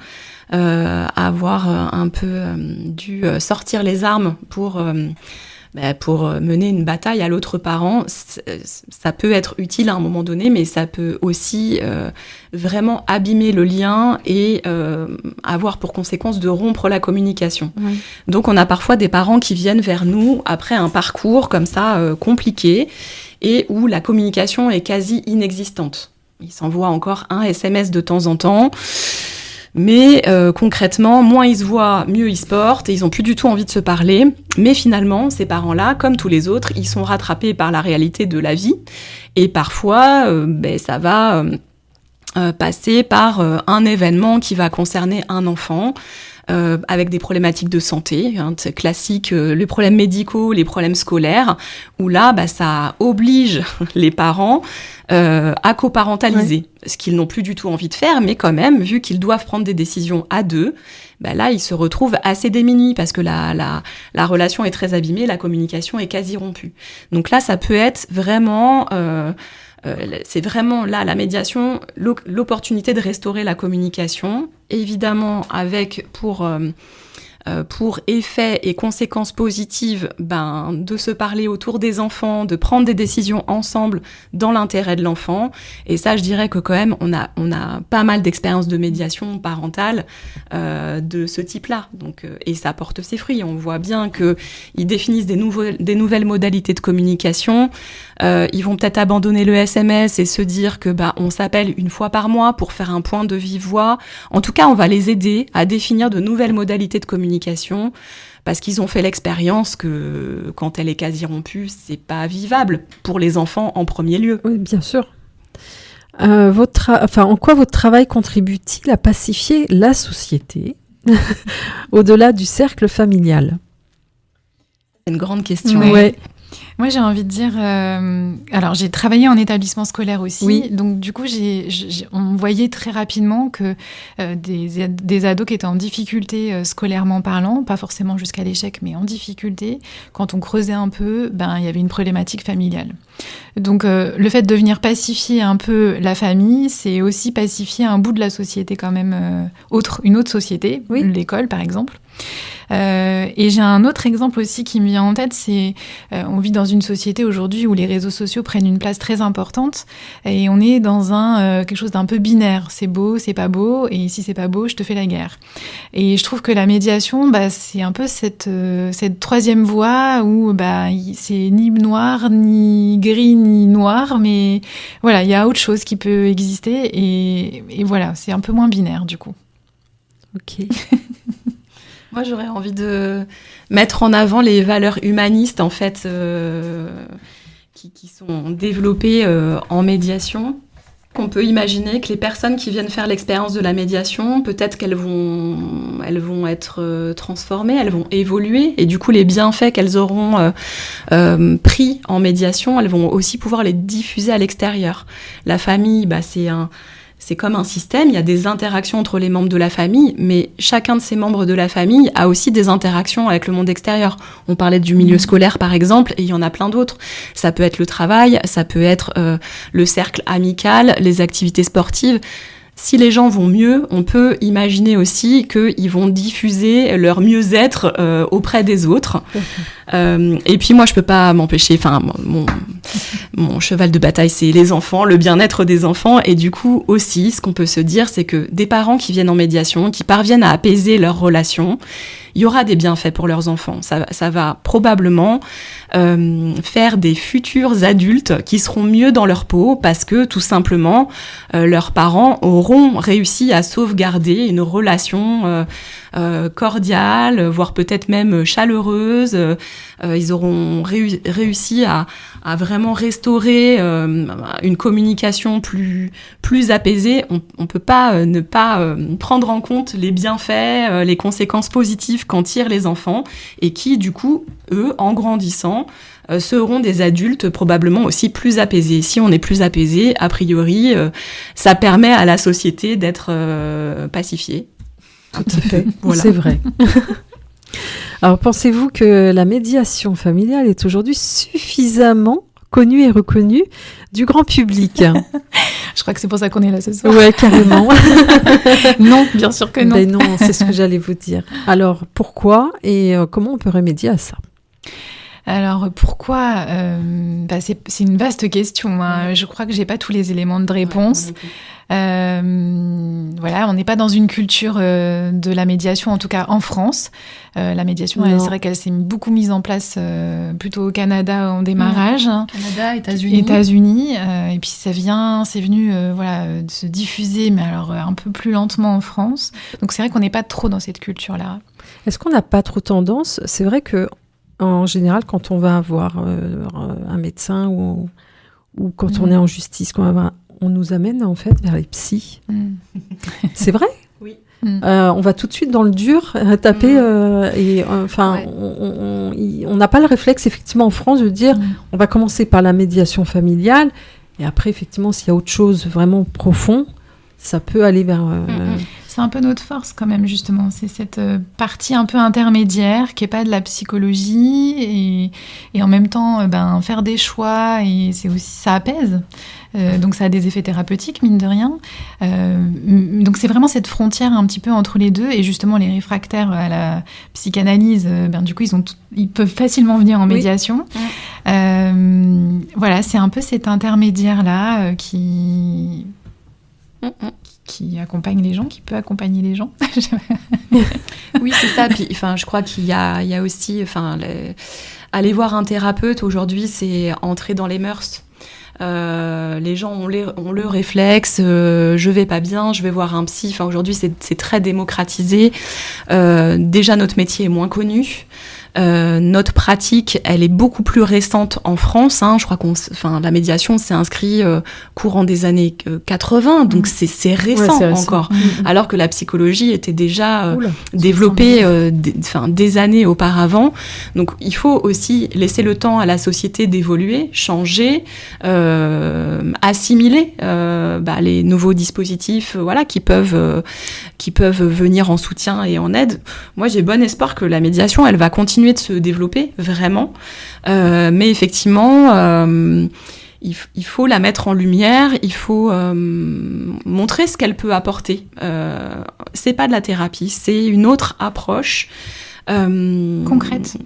avoir un peu dû sortir les armes pour mener une bataille à l'autre parent. Ça peut être utile à un moment donné, mais ça peut aussi vraiment abîmer le lien et avoir pour conséquence de rompre la communication. Oui. Donc on a parfois des parents qui viennent vers nous après un parcours comme ça compliqué et où la communication est quasi inexistante. Ils s'envoient encore un SMS de temps en temps. Mais concrètement, moins ils se voient, mieux ils se portent et ils n'ont plus du tout envie de se parler. Mais finalement, ces parents-là, comme tous les autres, ils sont rattrapés par la réalité de la vie. Et parfois, ça va passer par un événement qui va concerner un enfant. Avec des problématiques de santé, classiques, les problèmes médicaux, les problèmes scolaires, où là, ça oblige les parents à coparentaliser, ce qu'ils n'ont plus du tout envie de faire, mais quand même, vu qu'ils doivent prendre des décisions à deux, là, ils se retrouvent assez démunis parce que la relation est très abîmée, la communication est quasi rompue. Donc là, ça peut être vraiment... c'est vraiment là, la médiation, l'opportunité de restaurer la communication, évidemment avec pour effet et conséquences positives, de se parler autour des enfants, de prendre des décisions ensemble dans l'intérêt de l'enfant. Et ça, je dirais que quand même, on a pas mal d'expériences de médiation parentale de ce type-là. Donc, et ça porte ses fruits. On voit bien qu'ils définissent des nouvelles modalités de communication. Ils vont peut-être abandonner le SMS et se dire que on s'appelle une fois par mois pour faire un point de vive voix. En tout cas, on va les aider à définir de nouvelles modalités de communication parce qu'ils ont fait l'expérience que quand elle est quasi rompue, c'est pas vivable pour les enfants en premier lieu. Oui, bien sûr. En quoi votre travail contribue-t-il à pacifier la société au-delà du cercle familial ? C'est une grande question. Oui. Moi, j'ai envie de dire... alors, j'ai travaillé en établissement scolaire aussi. Oui. Donc, du coup, on voyait très rapidement que des ados qui étaient en difficulté scolairement parlant, pas forcément jusqu'à l'échec, mais en difficulté, quand on creusait un peu, il y avait une problématique familiale. Donc, le fait de venir pacifier un peu la famille, c'est aussi pacifier un bout de la société quand même, une autre société, l'école par exemple. Et j'ai un autre exemple aussi qui me vient en tête, c'est on vit dans une société aujourd'hui où les réseaux sociaux prennent une place très importante et on est dans quelque chose d'un peu binaire. C'est beau, c'est pas beau, et si c'est pas beau, je te fais la guerre. Et je trouve que la médiation, c'est un peu cette troisième voie où c'est ni noir, ni gris, ni noir, mais voilà, il y a autre chose qui peut exister et voilà, c'est un peu moins binaire du coup. Ok. Moi, j'aurais envie de mettre en avant les valeurs humanistes, en fait, qui sont développées en médiation. On peut imaginer que les personnes qui viennent faire l'expérience de la médiation, peut-être qu'elles vont être transformées, elles vont évoluer, et du coup les bienfaits qu'elles auront pris en médiation, elles vont aussi pouvoir les diffuser à l'extérieur. La famille, c'est comme un système, il y a des interactions entre les membres de la famille, mais chacun de ces membres de la famille a aussi des interactions avec le monde extérieur. On parlait du milieu scolaire, par exemple, et il y en a plein d'autres. Ça peut être le travail, ça peut être le cercle amical, les activités sportives. Si les gens vont mieux, on peut imaginer aussi qu'ils vont diffuser leur mieux-être auprès des autres. Et puis moi, je peux pas m'empêcher, mon cheval de bataille, c'est les enfants, le bien-être des enfants. Et du coup, aussi, ce qu'on peut se dire, c'est que des parents qui viennent en médiation, qui parviennent à apaiser leurs relations, il y aura des bienfaits pour leurs enfants. Ça va probablement faire des futurs adultes qui seront mieux dans leur peau parce que, tout simplement, leurs parents auront réussi à sauvegarder une relation cordiale, voire peut-être même chaleureuse. Ils auront réussi à vraiment restaurer une communication plus apaisée. On peut pas ne pas prendre en compte les bienfaits, les conséquences positives qu'en tirent les enfants et qui, du coup, eux, en grandissant, seront des adultes probablement aussi plus apaisés. Si on est plus apaisé, a priori, ça permet à la société d'être pacifiée. Tout à fait, voilà. C'est vrai. Alors, pensez-vous que la médiation familiale est aujourd'hui suffisamment connue et reconnue du grand public? Je crois que c'est pour ça qu'on est là ce soir. Ouais, carrément. Non, bien sûr que non. Ben non, c'est ce que j'allais vous dire. Alors, pourquoi et comment on peut remédier à ça? Alors pourquoi c'est une vaste question. Hein. Je crois que j'ai pas tous les éléments de réponse. Voilà, on n'est pas dans une culture de la médiation, en tout cas en France. La médiation, c'est vrai qu'elle s'est beaucoup mise en place plutôt au Canada en démarrage. Canada, États-Unis. Et puis c'est venu de se diffuser, mais alors un peu plus lentement en France. Donc c'est vrai qu'on n'est pas trop dans cette culture-là. Est-ce qu'on n'a pas trop tendance? C'est vrai que en général, quand on va voir un médecin ou quand on est en justice, on nous amène en fait vers les psys. C'est vrai? Oui. On va tout de suite dans le dur, taper, on n'a pas le réflexe effectivement en France de dire on va commencer par la médiation familiale et après effectivement s'il y a autre chose vraiment profond, ça peut aller vers... C'est un peu notre force quand même, justement. C'est cette partie un peu intermédiaire qui n'est pas de la psychologie et en même temps faire des choix et c'est aussi, ça apaise. Donc ça a des effets thérapeutiques, mine de rien. Donc c'est vraiment cette frontière un petit peu entre les deux et justement les réfractaires à la psychanalyse, du coup ils peuvent facilement venir en médiation. Oui. Voilà, c'est un peu cet intermédiaire-là qui accompagne les gens, qui peut accompagner les gens. Oui, c'est ça. Puis, je crois qu'il y a aussi, aller voir un thérapeute aujourd'hui, c'est entrer dans les mœurs. Les gens ont le réflexe, je vais pas bien, je vais voir un psy. Aujourd'hui, c'est très démocratisé. Déjà, notre métier est moins connu. Notre pratique, elle est beaucoup plus récente en France. Je crois la médiation s'est inscrite courant des années 80, donc c'est récent, encore. Alors que la psychologie était déjà développée des années auparavant. Donc il faut aussi laisser le temps à la société d'évoluer, changer, assimiler les nouveaux dispositifs, qui peuvent venir en soutien et en aide. Moi, j'ai bon espoir que la médiation, elle va continuer de se développer, vraiment. Mais effectivement, il faut la mettre en lumière, il faut montrer ce qu'elle peut apporter. C'est pas de la thérapie, c'est une autre approche. Concrète.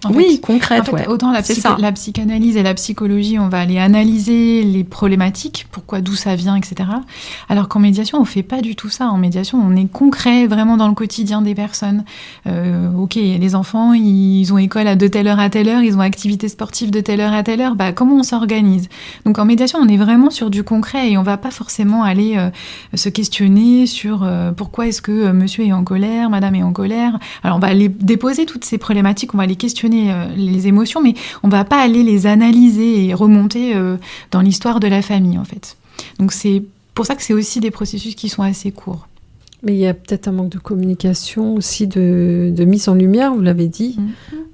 Concrète. En fait, autant la psychanalyse et la psychologie, on va aller analyser les problématiques, d'où ça vient, etc. Alors qu'en médiation, on fait pas du tout ça. En médiation, on est concret, vraiment dans le quotidien des personnes. Les enfants, ils ont école de telle heure à telle heure, ils ont activité sportive de telle heure à telle heure. Comment on s'organise? Donc en médiation, on est vraiment sur du concret et on va pas forcément aller se questionner sur pourquoi est-ce que monsieur est en colère, madame est en colère. Alors on va aller déposer toutes ces problématiques, on va les questionner, les émotions, mais on va pas aller les analyser et remonter dans l'histoire de la famille, en fait. Donc c'est pour ça que c'est aussi des processus qui sont assez courts. Mais il y a peut-être un manque de communication aussi, de mise en lumière, vous l'avez dit.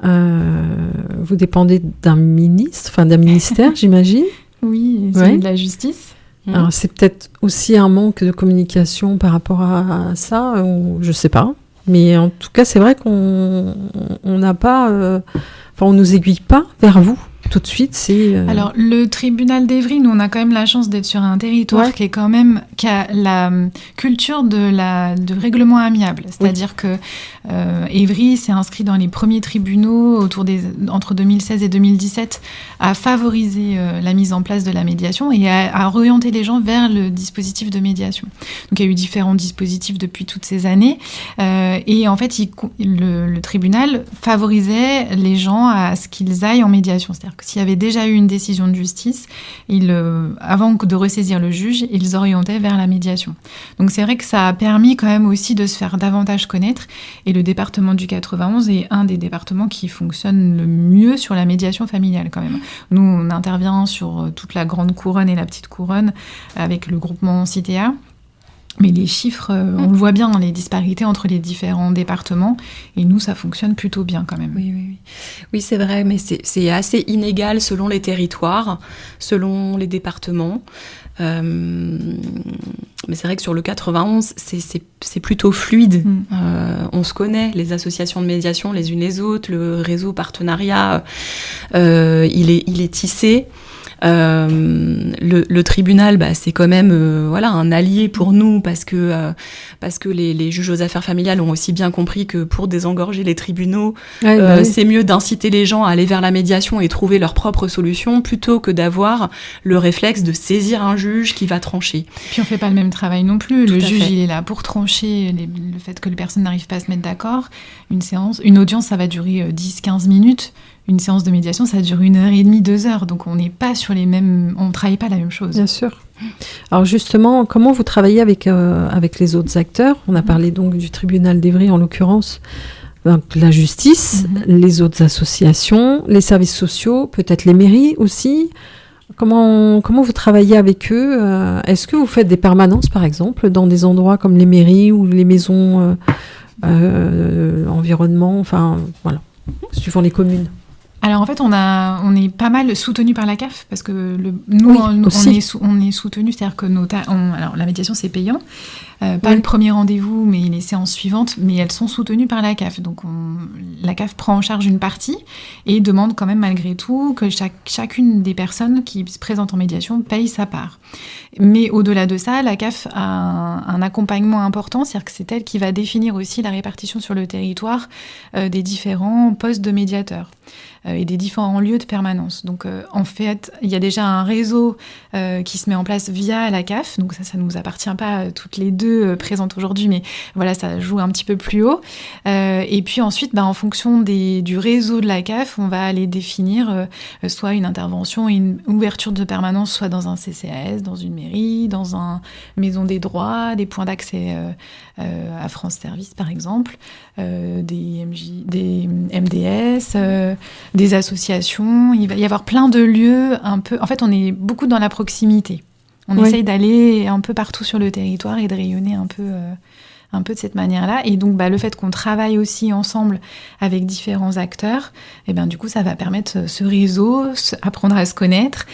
Vous dépendez d'un ministère, j'imagine. Oui, celui de la justice. Alors, c'est peut-être aussi un manque de communication par rapport à ça, ou je sais pas. Mais en tout cas, c'est vrai qu'on n'a pas... on nous aiguille pas vers vous. Tout de suite, c'est... Alors, le tribunal d'Évry, nous, on a quand même la chance d'être sur un territoire qui a la culture de règlement amiable. C'est-à-dire que Évry s'est inscrit dans les premiers tribunaux entre 2016 et 2017 à favoriser la mise en place de la médiation et à orienter les gens vers le dispositif de médiation. Donc, il y a eu différents dispositifs depuis toutes ces années. Et en fait, le tribunal favorisait les gens à ce qu'ils aillent en médiation. C'est-à-dire que s'il y avait déjà eu une décision de justice, avant de ressaisir le juge, ils orientaient vers la médiation. Donc c'est vrai que ça a permis quand même aussi de se faire davantage connaître. Et le département du 91 est un des départements qui fonctionne le mieux sur la médiation familiale quand même. Nous, on intervient sur toute la grande couronne et la petite couronne avec le groupement CITEA. Mais les chiffres, on le voit bien, les disparités entre les différents départements. Et nous, ça fonctionne plutôt bien quand même. Oui, c'est vrai, mais c'est assez inégal selon les territoires, selon les départements. Mais c'est vrai que sur le 91, c'est plutôt fluide. On se connaît, les associations de médiation les unes les autres, le réseau partenariat, il est tissé. Le tribunal, c'est quand même un allié pour nous parce que les juges aux affaires familiales ont aussi bien compris que pour désengorger les tribunaux, c'est mieux d'inciter les gens à aller vers la médiation et trouver leur propre solution plutôt que d'avoir le réflexe de saisir un juge qui va trancher. Puis on fait pas le même travail non plus. Le juge, il est là pour trancher le fait que les personnes n'arrivent pas à se mettre d'accord. Une audience, ça va durer 10-15 minutes. Une séance de médiation, ça dure 1h30, 2 heures. Donc, on n'est pas on ne travaille pas la même chose. Bien sûr. Alors, justement, comment vous travaillez avec les autres acteurs ? On a parlé donc du tribunal d'Évry, en l'occurrence, donc, la justice, les autres associations, les services sociaux, peut-être les mairies aussi. Comment vous travaillez avec eux ? Est-ce que vous faites des permanences, par exemple, dans des endroits comme les mairies ou les maisons environnement, suivant les communes ? Alors en fait, on est pas mal soutenu par la CAF parce que on est soutenu, c'est-à-dire que la médiation c'est payant, pas le premier rendez-vous, mais les séances suivantes, mais elles sont soutenues par la CAF. Donc la CAF prend en charge une partie et demande quand même malgré tout que chacune des personnes qui se présentent en médiation paye sa part. Mais au-delà de ça, la CAF a un accompagnement important, c'est-à-dire que c'est elle qui va définir aussi la répartition sur le territoire des différents postes de médiateurs et des différents lieux de permanence. Donc en fait, il y a déjà un réseau qui se met en place via la CAF, donc ça ne nous appartient pas toutes les deux présentes aujourd'hui, mais voilà, ça joue un petit peu plus haut. Et puis ensuite, en fonction du réseau de la CAF, on va aller définir soit une intervention, une ouverture de permanence, soit dans un CCAS, dans une mairie, dans une maison des droits, des points d'accès à France Service par exemple, des MDS, des associations. Il va y avoir plein de lieux un peu... En fait, on est beaucoup dans la proximité. On essaye d'aller un peu partout sur le territoire et de rayonner un peu de cette manière-là. Et donc, le fait qu'on travaille aussi ensemble avec différents acteurs, du coup, ça va permettre ce réseau, apprendre à se connaître.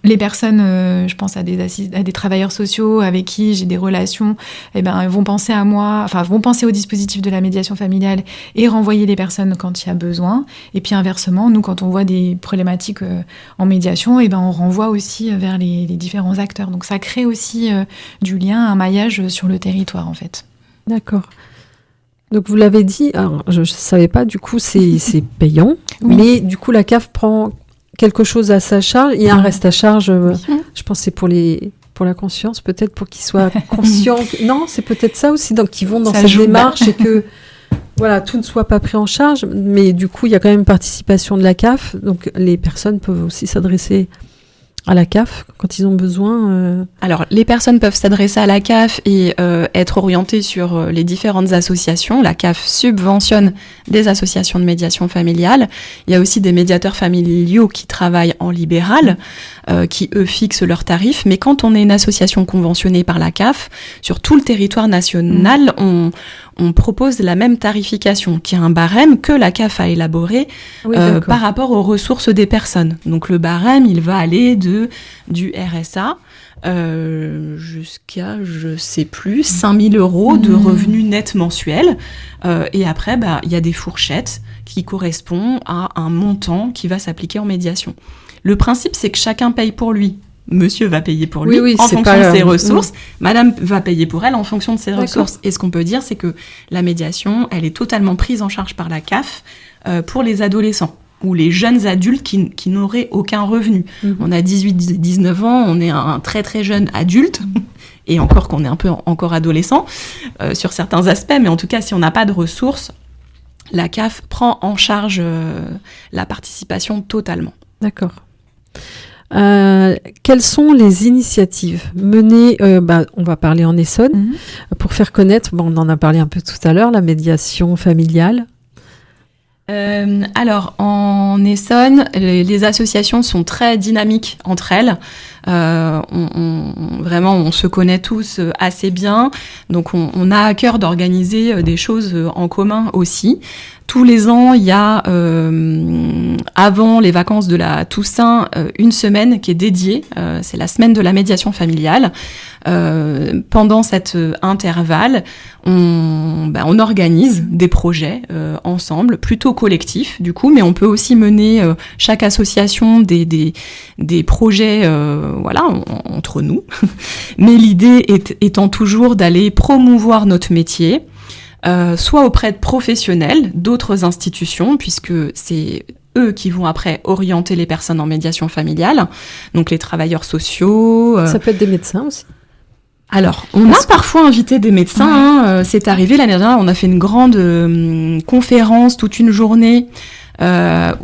Les personnes, je pense à des travailleurs sociaux avec qui j'ai des relations, vont penser à moi, vont penser au dispositif de la médiation familiale et renvoyer les personnes quand il y a besoin. Et puis inversement, nous, quand on voit des problématiques en médiation, on renvoie aussi vers les différents acteurs. Donc ça crée aussi du lien, un maillage sur le territoire en fait. D'accord. Donc vous l'avez dit, alors, je ne savais pas, du coup c'est payant, mais du coup la CAF prend quelque chose à sa charge, il y a un reste à charge, je pense que c'est pour la conscience, peut-être pour qu'ils soient conscients. Non, c'est peut-être ça aussi, donc qu'ils vont dans cette démarche et que tout ne soit pas pris en charge, mais du coup il y a quand même une participation de la CAF, donc les personnes peuvent aussi s'adresser à la CAF quand ils ont besoin Alors, les personnes peuvent s'adresser à la CAF et être orientées sur les différentes associations. La CAF subventionne des associations de médiation familiale. Il y a aussi des médiateurs familiaux qui travaillent en libéral, qui, eux, fixent leurs tarifs. Mais quand on est une association conventionnée par la CAF, sur tout le territoire national, on propose la même tarification, qui est un barème que la CAF a élaboré par rapport aux ressources des personnes. Donc le barème, il va aller du RSA jusqu'à, je sais plus, 5 000 € de revenus nets mensuels. Et après, il y a des fourchettes qui correspondent à un montant qui va s'appliquer en médiation. Le principe, c'est que chacun paye pour lui. Monsieur va payer pour lui en fonction de ses ressources. Madame va payer pour elle en fonction de ses ressources. Et ce qu'on peut dire, c'est que la médiation, elle est totalement prise en charge par la CAF pour les adolescents ou les jeunes adultes qui n'auraient aucun revenu. On a 18-19 ans, on est un très très jeune adulte, et encore qu'on est un peu encore adolescent sur certains aspects, mais en tout cas, si on n'a pas de ressources, la CAF prend en charge la participation totalement. D'accord. Quelles sont les initiatives menées, on va parler en Essonne, pour faire connaître, on en a parlé un peu tout à l'heure, la médiation familiale. Alors, en Essonne, les associations sont très dynamiques entre elles. Vraiment, on se connaît tous assez bien. Donc, on a à cœur d'organiser des choses en commun aussi. Tous les ans, il y a, avant les vacances de la Toussaint, une semaine qui est dédiée. C'est la semaine de la médiation familiale. Pendant cet intervalle, on organise des projets ensemble, plutôt collectifs du coup, mais on peut aussi mener chaque association des projets entre nous. Mais l'idée étant toujours d'aller promouvoir notre métier, soit auprès de professionnels d'autres institutions, puisque c'est eux qui vont après orienter les personnes en médiation familiale, donc les travailleurs sociaux. Ça peut être des médecins aussi. Alors, on a parfois invité des médecins. C'est arrivé l'année dernière, on a fait une grande conférence, toute une journée, où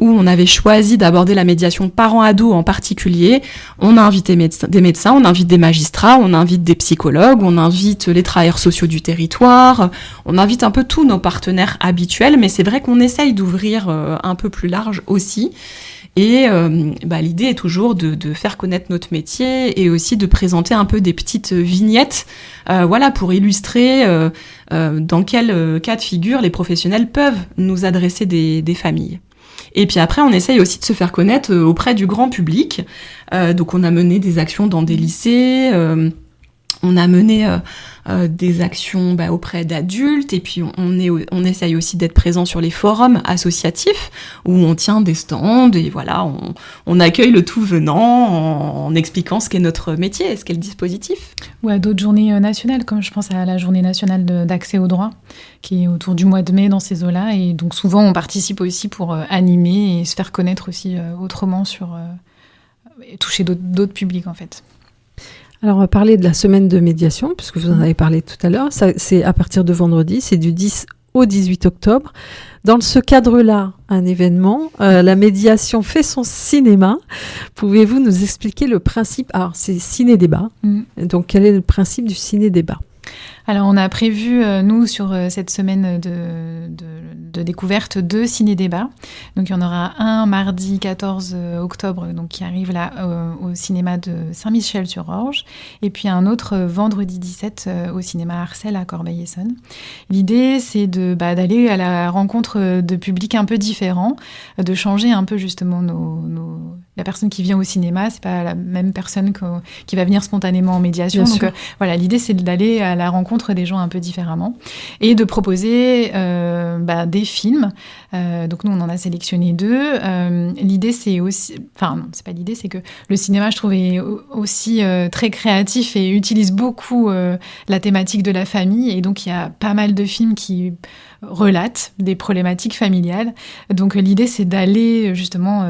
on avait choisi d'aborder la médiation parents-ados en particulier. On a invité des médecins, on invite des magistrats, on invite des psychologues, on invite les travailleurs sociaux du territoire, on invite un peu tous nos partenaires habituels, mais c'est vrai qu'on essaye d'ouvrir un peu plus large aussi. Et l'idée est toujours de faire connaître notre métier et aussi de présenter un peu des petites vignettes pour illustrer dans quel cas de figure les professionnels peuvent nous adresser des familles. Et puis après, on essaye aussi de se faire connaître auprès du grand public. Donc on a mené des actions dans des lycées, on a mené des actions auprès d'adultes, et puis on essaye aussi d'être présent sur les forums associatifs où on tient des stands et voilà, on accueille le tout venant en expliquant ce qu'est notre métier et ce qu'est le dispositif. Ou à d'autres journées nationales, comme je pense à la journée nationale d'accès au droit, qui est autour du mois de mai dans ces eaux-là, et donc souvent on participe aussi pour animer et se faire connaître aussi autrement et toucher d'autres publics en fait. Alors, on va parler de la semaine de médiation, puisque vous en avez parlé tout à l'heure. Ça, c'est à partir de vendredi, c'est du 10 au 18 octobre. Dans ce cadre-là, un événement, la médiation fait son cinéma. Pouvez-vous nous expliquer le principe ? Alors, c'est ciné-débat. Donc, quel est le principe du ciné-débat ? Alors, on a prévu, nous, sur cette semaine de découverte, 2 ciné-débats. Donc, il y en aura un mardi 14 octobre, donc, qui arrive là au cinéma de Saint-Michel-sur-Orge, et puis un autre vendredi 17 au cinéma Arcel à Corbeil-Essonnes. L'idée, c'est d'aller à la rencontre de publics un peu différents, de changer un peu justement la personne qui vient au cinéma, c'est pas la même personne qui va venir spontanément en médiation. Bien donc l'idée, c'est d'aller à la rencontre des gens un peu différemment et de proposer des films. Donc nous, on en a sélectionné 2. L'idée, c'est aussi... Enfin, non, c'est pas l'idée, c'est que le cinéma, je trouve, est aussi très créatif et utilise beaucoup la thématique de la famille. Et donc, il y a pas mal de films qui relatent des problématiques familiales. Donc, l'idée, c'est d'aller justement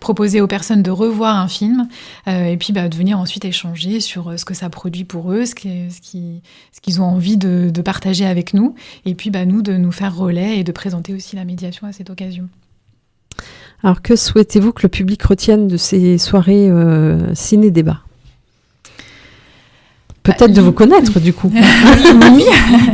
proposer aux personnes de revoir un film et puis de venir ensuite échanger sur ce que ça produit pour eux, ce qu'ils ont envie de partager avec nous. Et puis, nous, de nous faire relais et de présenter aussi la médiation à cette occasion. Alors, que souhaitez-vous que le public retienne de ces soirées ciné-débat ? Peut-être de vous connaître, du coup. Oui.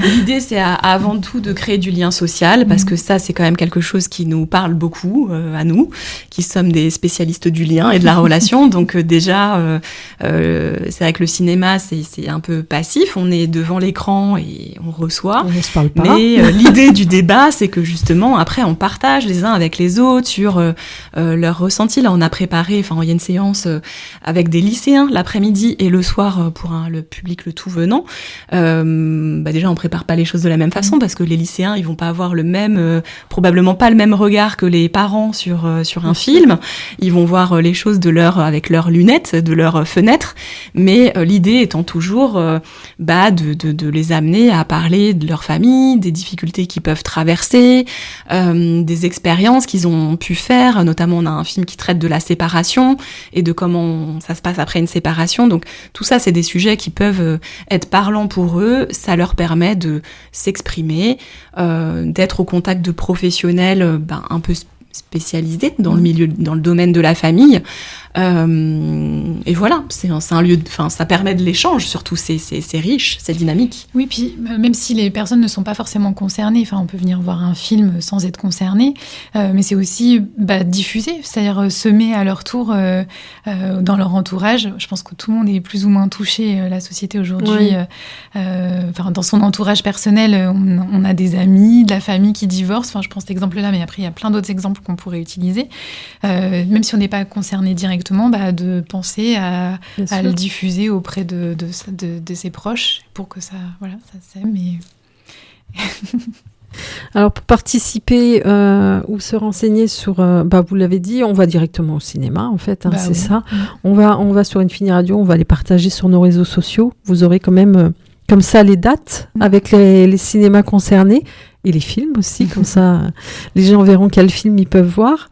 L'idée, c'est avant tout de créer du lien social, parce que ça, c'est quand même quelque chose qui nous parle beaucoup, à nous, qui sommes des spécialistes du lien et de la relation. Donc déjà, c'est vrai que le cinéma, c'est un peu passif. On est devant l'écran et on reçoit. On ne se parle pas. Mais l'idée du débat, c'est que justement, après, on partage les uns avec les autres sur leurs ressentis. Là, on a préparé, il y a une séance avec des lycéens l'après-midi et le soir pour le public le tout venant. Déjà, on prépare pas les choses de la même façon parce que les lycéens, ils vont pas avoir le même, probablement pas le même regard que les parents sur un film. Ils vont voir les choses avec leurs lunettes, de leurs fenêtres. Mais l'idée étant toujours de les amener à parler de leur famille, des difficultés qu'ils peuvent traverser, des expériences qu'ils ont pu faire. Notamment, on a un film qui traite de la séparation et de comment ça se passe après une séparation. Donc, tout ça, c'est des sujets qui peuvent être parlants pour eux. Ça leur permet de s'exprimer, d'être au contact de professionnels un peu spécialisés dans le domaine de la famille. Et voilà, c'est un lieu, ça permet de l'échange, surtout c'est riche, c'est dynamique. Oui, puis même si les personnes ne sont pas forcément concernées, on peut venir voir un film sans être concerné, mais c'est aussi diffuser, c'est-à-dire semer à leur tour dans leur entourage. Je pense que tout le monde est plus ou moins touché, la société aujourd'hui. Oui. Dans son entourage personnel, on a des amis, de la famille qui divorcent. Je pense cet exemple-là, mais après il y a plein d'autres exemples qu'on pourrait utiliser. Même si on n'est pas concerné directement, de penser à le diffuser auprès de ses proches pour que ça s'aime. Alors, pour participer ou se renseigner sur... vous l'avez dit, on va directement au cinéma, en fait, c'est oui. Ça. On va sur Infini Radio, on va les partager sur nos réseaux sociaux. Vous aurez quand même, comme ça, les dates avec les cinémas concernés et les films aussi. Comme ça, les gens verront quels films ils peuvent voir.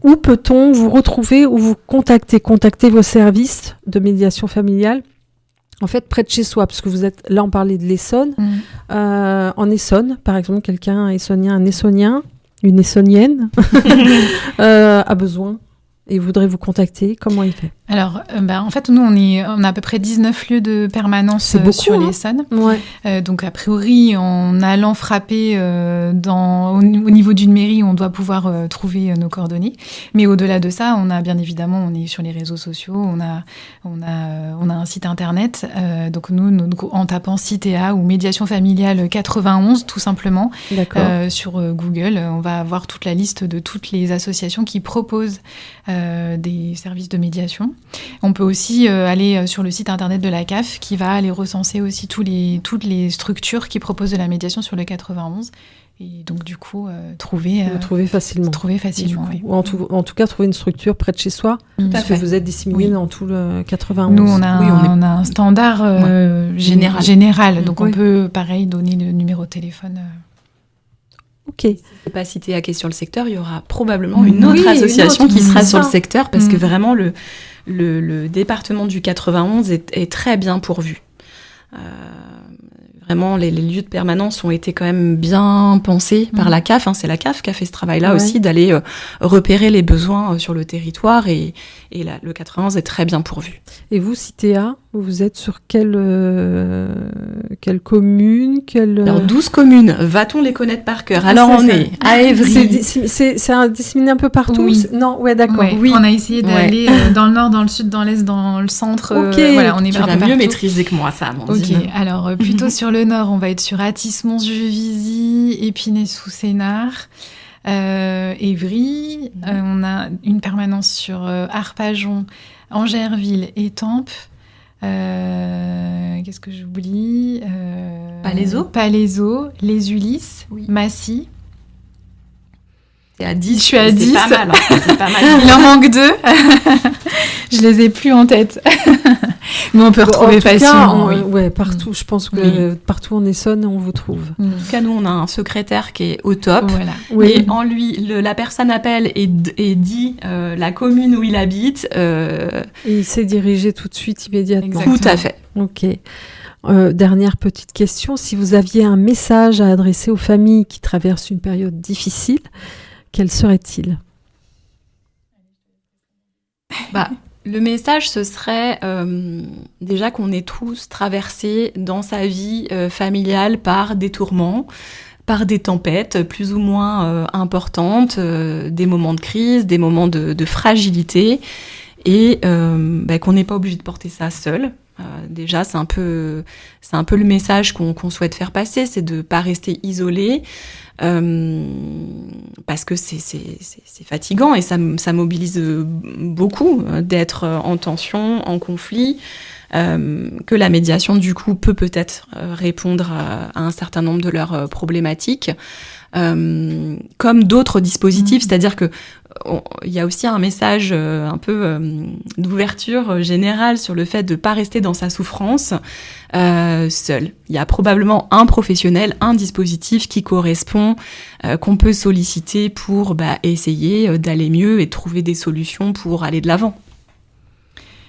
Où peut-on vous retrouver ou vous contacter vos services de médiation familiale, en fait, près de chez soi, parce que vous êtes, là on parlait de l'Essonne, en Essonne, par exemple, quelqu'un essonnien, un Essonnien, une Essonnienne, a besoin et voudrait vous contacter, comment il fait ? Alors, en fait, nous, on a à peu près 19 lieux de permanence sur l'Essonne. Ouais. Donc, a priori, en allant frapper au niveau d'une mairie, on doit pouvoir trouver nos coordonnées. Mais au-delà de ça, on a bien évidemment, on est sur les réseaux sociaux, on a un site internet. Donc, nous, en tapant CITEA ou Médiation familiale 91, tout simplement, sur Google, on va avoir toute la liste de toutes les associations qui proposent des services de médiation. On peut aussi aller sur le site internet de la CAF qui va aller recenser aussi toutes les structures qui proposent de la médiation sur le 91. Et donc, du coup, trouver facilement. Oui. En tout cas, trouver une structure près de chez soi, parce que vous êtes disséminés dans tout le 91. Nous, on a un standard général. Donc, on peut, pareil, donner le numéro de téléphone. Ok. Si c'est pas CITEA qui est sur le secteur, il y aura probablement une autre association qui sera sur le secteur, parce que vraiment, le département du 91 est très bien pourvu. Vraiment, les lieux de permanence ont été quand même bien pensés par la CAF. C'est la CAF qui a fait ce travail-là aussi, d'aller repérer les besoins sur le territoire. Et le 91 est très bien pourvu. Et vous, CITEA, vous êtes sur quelle commune Alors, 12 communes. Va-t-on les connaître par cœur ? Alors, on est à Évry. C'est disséminé un peu partout ? Oui. Non, d'accord. Ouais. Oui. On a essayé d'aller dans le nord, dans le sud, dans l'est, dans le centre. On est tu vas mieux maîtriser que moi, ça, Amandine. Ok, alors plutôt sur le nord, on va être sur Athis-Mons-Juvisy, Épinay-sous-Sénard, Évry. On a une permanence sur Arpajon, Angerville, Étampes. Qu'est-ce que j'oublie ? Palaiseau, Les Ulisses, Massy. C'est à 10. Je suis à 10. C'est pas mal. C'est pas mal. Il en manque 2. Je les ai plus en tête. Mais on peut retrouver facilement. Partout. Je pense que partout en Essonne, on vous trouve. En tout cas, nous, on a un secrétaire qui est au top. Voilà. Et en lui, la personne appelle et dit la commune où il habite. Et il s'est dirigé tout de suite, immédiatement. Exactement. Tout à fait. Ok. dernière petite question, si vous aviez un message à adresser aux familles qui traversent une période difficile, quel serait-il ? Le message, ce serait déjà qu'on est tous traversés dans sa vie familiale par des tourments, par des tempêtes plus ou moins importantes, des moments de crise, des moments de fragilité, et qu'on n'est pas obligé de porter ça seul. Déjà, c'est un peu le message qu'on souhaite faire passer, c'est de pas rester isolé, parce que c'est fatigant et ça mobilise beaucoup d'être en tension, en conflit, que la médiation du coup peut-être répondre à un certain nombre de leurs problématiques, comme d'autres dispositifs, c'est-à-dire que il y a aussi un message un peu d'ouverture générale sur le fait de ne pas rester dans sa souffrance seul. Il y a probablement un professionnel, un dispositif qui correspond, qu'on peut solliciter pour essayer d'aller mieux et de trouver des solutions pour aller de l'avant.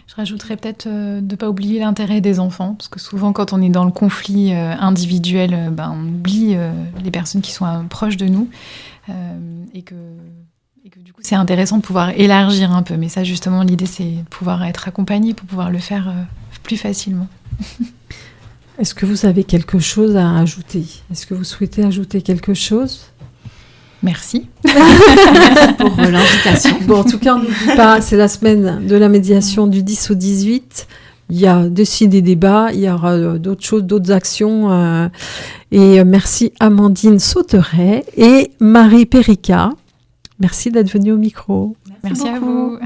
Je rajouterais peut-être de ne pas oublier l'intérêt des enfants, parce que souvent quand on est dans le conflit individuel, on oublie les personnes qui sont proches de nous, et que du coup c'est intéressant de pouvoir élargir un peu. Mais ça justement, l'idée c'est de pouvoir être accompagné pour pouvoir le faire plus facilement. Est-ce que vous avez quelque chose à ajouter ? Est-ce que vous souhaitez ajouter quelque chose ? Merci pour l'invitation. Bon, en tout cas, on n'oublie pas, c'est la semaine de la médiation du 10 au 18. Il y a des débats, il y aura d'autres choses, d'autres actions. Et merci Amandine Sauteret et Marie Périca. Merci d'être venue au micro. Merci à vous.